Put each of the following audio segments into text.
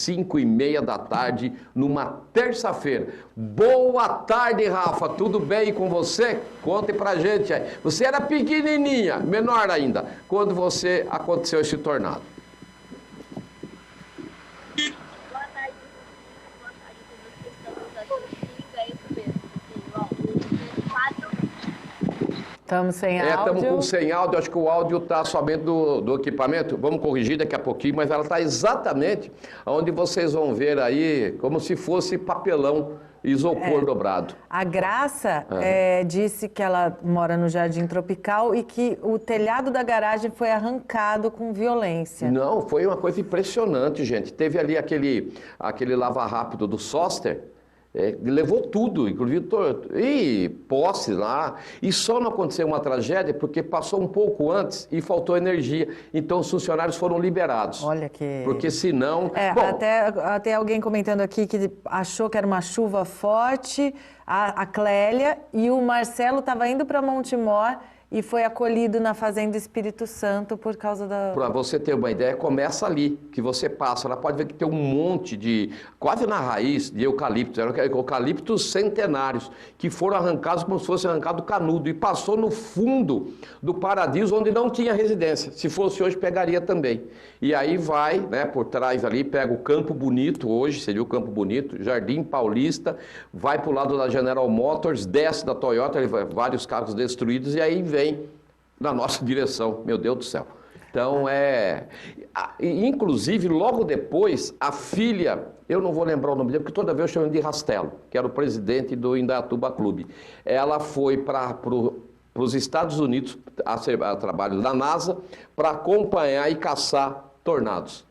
5h30 da tarde, numa terça-feira. Boa tarde, Rafa, tudo bem com você? Conte pra gente. Você era pequenininha, menor ainda, quando você aconteceu esse tornado. Boa tarde, boa tarde a todos que estão nos assistindo. É isso mesmo. Estamos sem áudio. Estamos sem áudio, acho que o áudio está somente do equipamento. Vamos corrigir daqui a pouquinho, mas ela está exatamente onde vocês vão ver aí, como se fosse papelão, isopor dobrado. A Graça disse que ela mora no Jardim Tropical e que o telhado da garagem foi arrancado com violência. Não, foi uma coisa impressionante, gente. Teve ali aquele lava-rápido do Soster, levou tudo, inclusive posse lá. E só não aconteceu uma tragédia porque passou um pouco antes e faltou energia. Então os funcionários foram liberados. Olha que... Porque senão... Bom, até alguém comentando aqui que achou que era uma chuva forte, a Clélia, e o Marcelo estava indo para Montemor e foi acolhido na Fazenda Espírito Santo por causa da... Para você ter uma ideia, começa ali, que você passa. Ela pode ver que tem um monte de, quase na raiz, de eucaliptos. Eram eucaliptos centenários, que foram arrancados como se fosse arrancado canudo. E passou no fundo do Paradiso, onde não tinha residência. Se fosse hoje, pegaria também. E aí vai, né, por trás ali, pega o Campo Bonito, hoje seria o Campo Bonito, Jardim Paulista, vai para o lado da General Motors, desce da Toyota, vários carros destruídos, e aí vem na nossa direção, meu Deus do céu. Então inclusive, logo depois, a filha, eu não vou lembrar o nome dele, porque toda vez eu chamo de Rastelo, que era o presidente do Indaiatuba Clube. Ela foi para os Estados Unidos, a trabalho da NASA, para acompanhar e caçar tornados,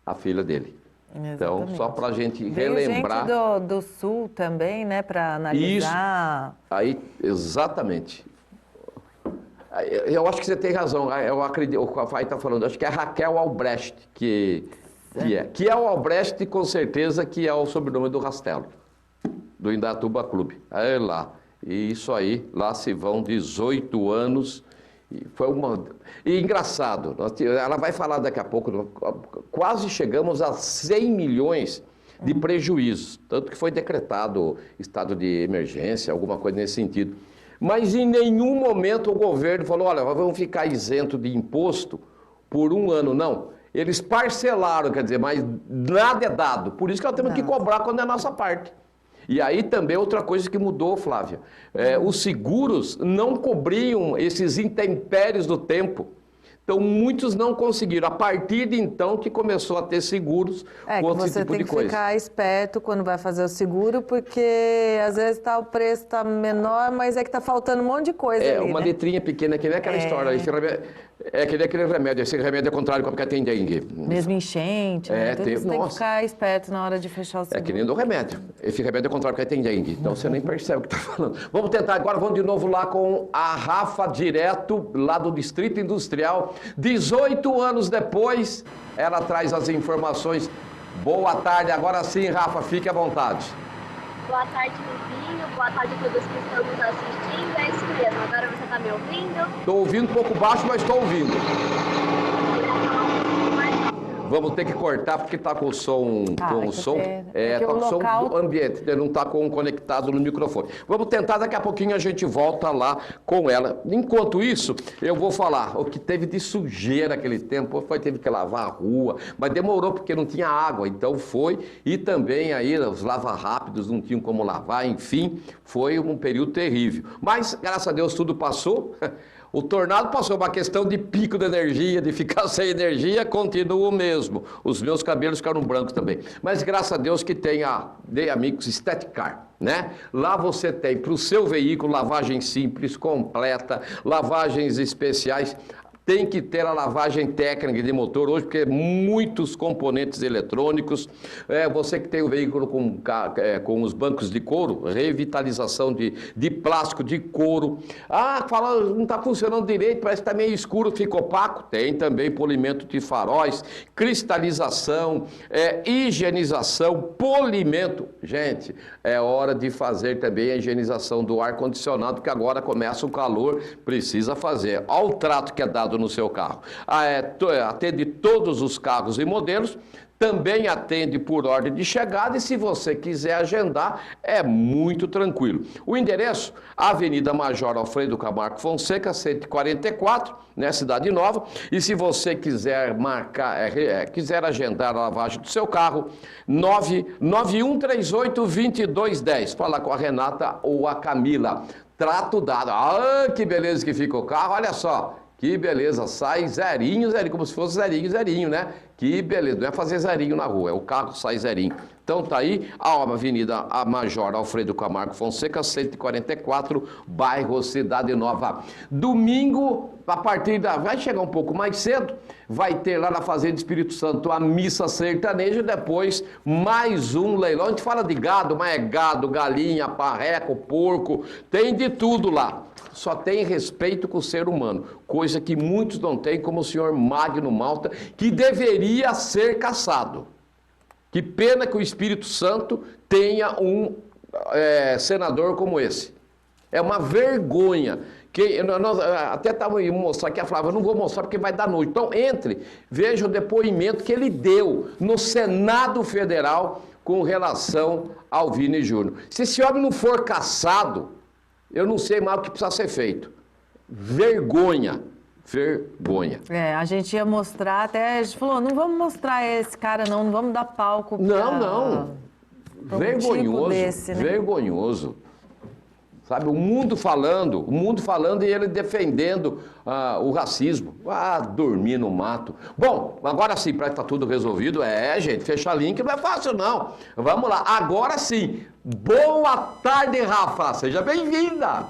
a filha dele. Exatamente. Então, só para a gente Veio relembrar... gente do Sul também, né, para analisar... Isso, aí, exatamente. Eu acho que você tem razão, eu acredito, o Fafai está falando, acho que é Raquel Albrecht, que é o Albrecht, com certeza, que é o sobrenome do Rastelo, do Indaiatuba Clube. Aí lá, e isso aí, lá se vão 18 anos, e foi E engraçado, ela vai falar daqui a pouco, quase chegamos a 100 milhões de prejuízos, tanto que foi decretado estado de emergência, alguma coisa nesse sentido. Mas em nenhum momento o governo falou, olha, vamos ficar isento de imposto por um ano, não. Eles parcelaram, quer dizer, mas nada é dado. Por isso que nós temos que cobrar quando é a nossa parte. E aí também outra coisa que mudou, Flávia, os seguros não cobriam esses intempéries do tempo. Então, muitos não conseguiram. A partir de então que começou a ter seguros com outro tipo de coisa. Você tem que ficar esperto quando vai fazer o seguro, porque às vezes o preço está menor, mas é que está faltando um monte de coisa ali, uma letrinha pequena, que nem aquela história. Que nem aquele remédio. Esse remédio é contrário como que tem dengue. Mesmo enchente, né? Então, você tem que ficar esperto na hora de fechar o seguro. É que nem do remédio. Esse remédio é contrário porque tem dengue. Então, você nem percebe o que está falando. Vamos tentar agora, vamos de novo lá com a Rafa, direto lá do Distrito Industrial. 18 anos depois, ela traz as informações. Boa tarde, agora sim, Rafa, fique à vontade. Boa tarde, Luvinho. Boa tarde a todos que estão nos assistindo. É isso mesmo, agora você está me ouvindo? Estou ouvindo um pouco baixo, mas estou ouvindo. Vamos ter que cortar porque está com o som, tá com o som do ambiente, não está conectado no microfone. Vamos tentar, daqui a pouquinho a gente volta lá com ela. Enquanto isso, eu vou falar o que teve de sujeira naquele tempo, teve que lavar a rua, mas demorou porque não tinha água, então foi, e também aí os lava-rápidos não tinham como lavar, enfim, foi um período terrível. Mas, graças a Deus, tudo passou. O tornado passou, uma questão de pico de energia, de ficar sem energia, continua o mesmo. Os meus cabelos ficaram brancos também. Mas graças a Deus que tem a Amigos Estética, né? Lá você tem para o seu veículo lavagem simples, completa, lavagens especiais. Tem que ter a lavagem técnica de motor hoje, porque muitos componentes eletrônicos. Você que tem o veículo com os bancos de couro, revitalização de plástico, de couro. Fala, não está funcionando direito, parece que está meio escuro, fica opaco. Tem também polimento de faróis, cristalização, higienização, polimento. Gente, é hora de fazer também a higienização do ar-condicionado, porque agora começa o calor, precisa fazer. Olha o trato que é dado ligado no seu carro. Atende todos os carros e modelos, também atende por ordem de chegada e se você quiser agendar, é muito tranquilo. O endereço, Avenida Major Alfredo Camargo Fonseca, 144, né, Cidade Nova. E se você quiser quiser agendar a lavagem do seu carro, 99138-2210. Fala com a Renata ou a Camila. Trato dado. Ah, que beleza que fica o carro, olha só. Que beleza, sai zerinho, como se fosse zerinho, né? Que beleza, não é fazer zerinho na rua, o carro sai zerinho. Então tá aí a Avenida Major Alfredo Camargo Fonseca, 144, bairro Cidade Nova. Domingo, vai chegar um pouco mais cedo, vai ter lá na Fazenda Espírito Santo a missa sertaneja e depois mais um leilão. A gente fala de gado, mas é gado, galinha, parreco, porco, tem de tudo lá. Só tem respeito com o ser humano, coisa que muitos não têm, como o senhor Magno Malta, que deveria ser caçado. Que pena que o Espírito Santo tenha um senador como esse. É uma vergonha. Até estava indo mostrar aqui, a Flávia, eu não vou mostrar porque vai dar noite. Então, veja o depoimento que ele deu no Senado Federal com relação ao Vini Júnior. Se esse homem não for caçado, eu não sei mais o que precisa ser feito. Vergonha. A gente ia mostrar, até a gente falou, não vamos mostrar esse cara não vamos dar palco pra... Não. Vergonhoso, tipo desse, né? Vergonhoso. Sabe, o mundo falando e ele defendendo o racismo. Dormir no mato. Bom, agora sim, para estar tudo resolvido, gente, fechar link não é fácil não. Vamos lá, agora sim. Boa tarde, Rafa, seja bem-vinda.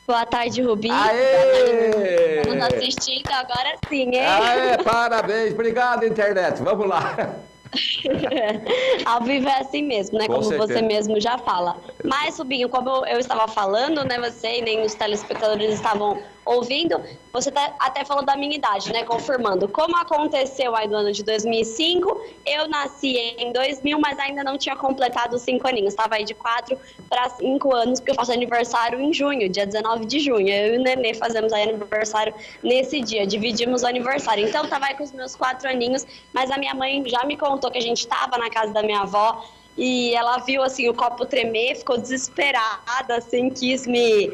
Boa tarde, Rubinho. Aê! Estamos assistindo agora sim, hein? Parabéns, obrigado, internet. Vamos lá. Ao vivo é assim mesmo, né? Como você mesmo já fala. Mas, Rubinho, como eu estava falando, né? Você e nem os telespectadores estavam ouvindo, você até falou da minha idade, né? Confirmando. Como aconteceu aí no ano de 2005, eu nasci em 2000, mas ainda não tinha completado os 5 aninhos. Estava aí de 4 para 5 anos, porque eu faço aniversário em junho, dia 19 de junho. Eu e o Nenê fazemos aí aniversário nesse dia, dividimos o aniversário. Então, estava aí com os meus 4 aninhos, mas a minha mãe já me contou que a gente estava na casa da minha avó e ela viu assim o copo tremer, ficou desesperada, assim, quis me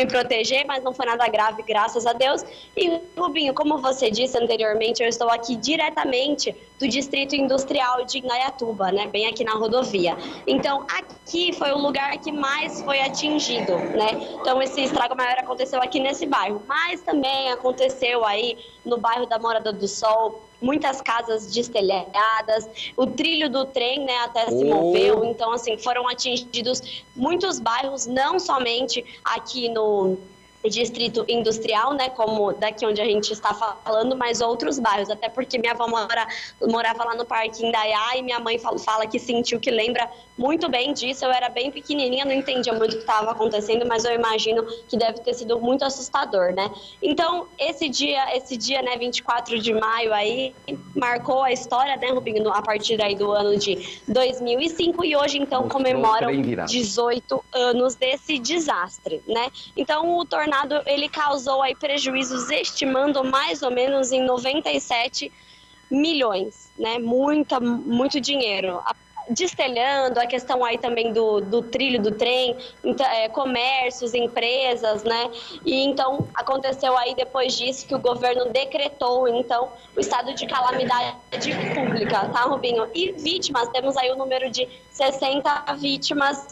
proteger, mas não foi nada grave, graças a Deus. E, Rubinho, como você disse anteriormente, eu estou aqui diretamente do Distrito Industrial de Indaiatuba, né, bem aqui na rodovia. Então, aqui foi o lugar que mais foi atingido, né? Então, esse estrago maior aconteceu aqui nesse bairro, mas também aconteceu aí no bairro da Morada do Sol, muitas casas destelhadas, o trilho do trem, né, até se moveu. Então, assim, foram atingidos muitos bairros, não somente aqui no Distrito Industrial, né, como daqui onde a gente está falando, mas outros bairros, até porque minha avó morava lá no Parque Indaiá e minha mãe fala que sentiu, que lembra muito bem disso. Eu era bem pequenininha, não entendia muito o que estava acontecendo, mas eu imagino que deve ter sido muito assustador, né? Então, esse dia, né, 24 de maio aí, marcou a história, né, Rubinho, a partir aí do ano de 2005 e hoje, então, comemoram 18 anos desse desastre, né? Então, o tornado, ele causou aí prejuízos, estimando mais ou menos em 97 milhões, né? Muito dinheiro. Destelhando, a questão aí também do trilho do trem, comércios, empresas, né? E então aconteceu aí depois disso que o governo decretou, então, o estado de calamidade pública, tá, Rubinho? E vítimas, temos aí o número de 60 vítimas,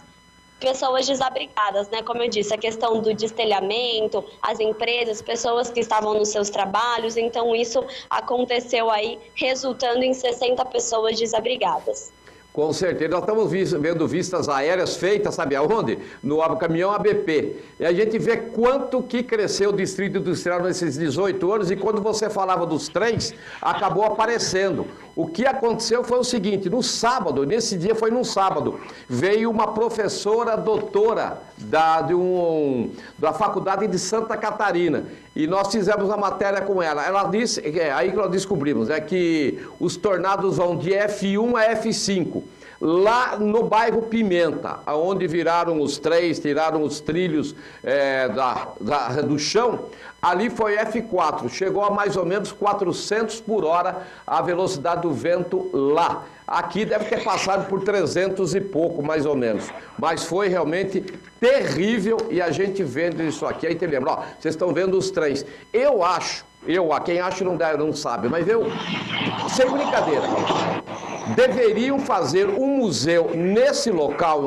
pessoas desabrigadas, né? Como eu disse, a questão do destelhamento, as empresas, pessoas que estavam nos seus trabalhos, então isso aconteceu aí, resultando em 60 pessoas desabrigadas. Com certeza, nós estamos vendo vistas aéreas feitas, sabe aonde? No caminhão ABP. E a gente vê quanto que cresceu o Distrito Industrial nesses 18 anos e quando você falava dos trens, acabou aparecendo. O que aconteceu foi o seguinte, no sábado, nesse dia foi num sábado, veio uma professora doutora da Faculdade de Santa Catarina e nós fizemos a matéria com ela. Ela disse, aí que nós descobrimos, que os tornados vão de F1 a F5. Lá no bairro Pimenta, onde viraram os trens, tiraram os trilhos do chão, ali foi F4, chegou a mais ou menos 400 por hora a velocidade do vento lá. Aqui deve ter passado por 300 e pouco, mais ou menos. Mas foi realmente terrível e a gente vendo isso aqui, aí te lembra, ó, vocês estão vendo os trens. Eu acho, quem acha não sabe, mas sem brincadeira, deveriam fazer um museu nesse local,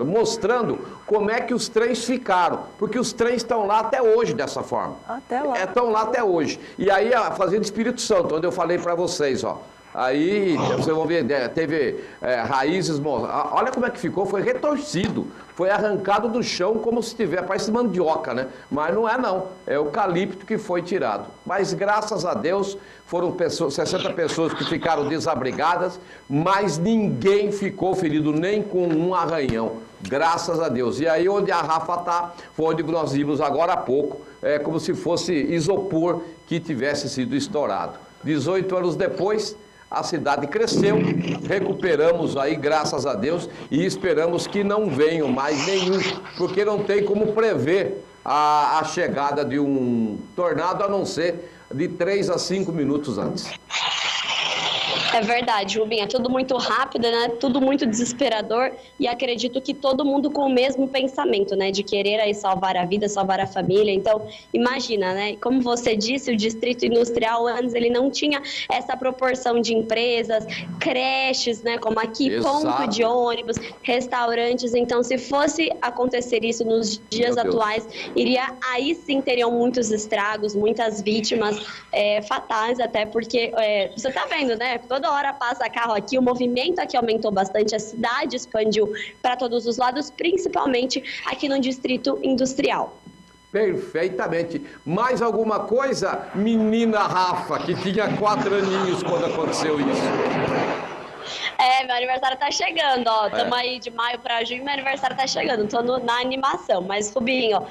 mostrando como é que os trens ficaram, porque os trens estão lá até hoje dessa forma. Até lá. Estão lá até hoje. E aí a Fazenda Espírito Santo, onde eu falei para vocês, ó. Aí, vocês vão ver, teve raízes, olha como é que ficou, foi retorcido, foi arrancado do chão como se tivesse, parece mandioca, né? Mas não é não, é eucalipto que foi tirado. Mas graças a Deus, foram 60 pessoas que ficaram desabrigadas, mas ninguém ficou ferido, nem com um arranhão, graças a Deus. E aí onde a Rafa está, foi onde nós vimos agora há pouco, como se fosse isopor que tivesse sido estourado. 18 anos depois, a cidade cresceu, recuperamos aí, graças a Deus, e esperamos que não venham mais nenhum, porque não tem como prever a chegada de um tornado, a não ser de 3 a 5 minutos antes. É verdade, Rubinho, é tudo muito rápido, né? Tudo muito desesperador e acredito que todo mundo com o mesmo pensamento, né? De querer aí salvar a vida, salvar a família. Então, imagina, né? Como você disse, o Distrito Industrial antes ele não tinha essa proporção de empresas, creches, né? Como aqui, Exato. Ponto de ônibus, restaurantes. Então, se fosse acontecer isso nos dias atuais, aí sim teriam muitos estragos, muitas vítimas fatais, até porque você tá vendo, né? Toda hora passa carro aqui, o movimento aqui aumentou bastante, a cidade expandiu para todos os lados, principalmente aqui no Distrito Industrial. Perfeitamente. Mais alguma coisa, menina Rafa, que tinha 4 aninhos quando aconteceu isso? Meu aniversário tá chegando, ó. Estamos aí de maio para junho, meu aniversário tá chegando. Tô na animação, mas Rubinho,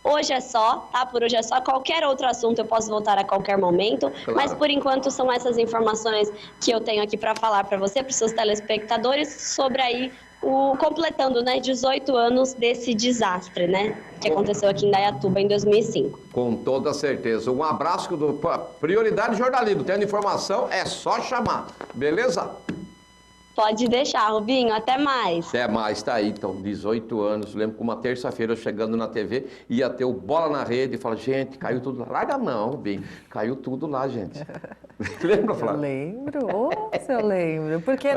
hoje é só, tá? Por hoje é só. Qualquer outro assunto eu posso voltar a qualquer momento. Claro. Mas por enquanto são essas informações que eu tenho aqui para falar para você, para os seus telespectadores, sobre aí completando, né, 18 anos desse desastre, né, que aconteceu aqui em Indaiatuba em 2005. Com toda certeza. Um abraço, prioridade jornalismo. Tendo informação, é só chamar. Beleza? Pode deixar, Rubinho. Até mais. Até mais, tá aí. Então, 18 anos. Lembro que uma terça-feira, eu chegando na TV, ia ter o Bola na Rede e falava, gente, caiu tudo lá. Larga não, Rubinho. Caiu tudo lá, gente. Lembra, Flávia? Eu lembro. Eu lembro. Porque